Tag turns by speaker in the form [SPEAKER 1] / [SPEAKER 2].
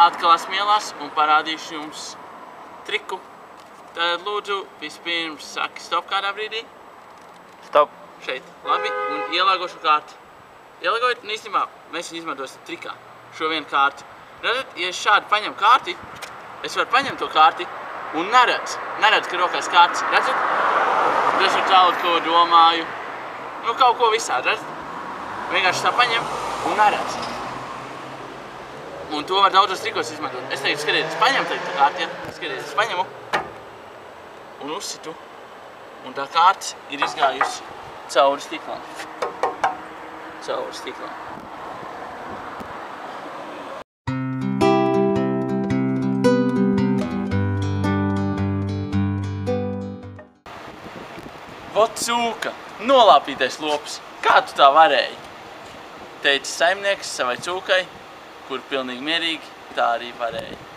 [SPEAKER 1] atkal smielas un parādīšu jums triku. Tad lūdzu, vispirms saki stop kādā brīdī.
[SPEAKER 2] Stop.
[SPEAKER 1] Šeit, labi, un ielāgošu kārti. Ielāgojot, un īstenībā mēs viņu izmantosim trikā, šo vienu kārti. Redzat, ja es šādi paņemu kārti, es varu paņemt to kārti un neredz, ka rokās kārtas, redzat? Es ar kaut ko domāju, nu kaut ko visādi, redzat? Vienkārši tā paņem un neredz. Un to var daudzos trikos izmantot. Es teiktu, skatieties, paņem tā kārti, ja? Skatieties, es paņemu un uzsitu. Un tā kārts ir izgājusi cauri stiklam. Cauri stiklam. Vot cūka, nolāpītais lops. Kā tu tā varēji? Teica saimnieks savai cūkai, kur pilnīgi mierīgi tā arī varēja.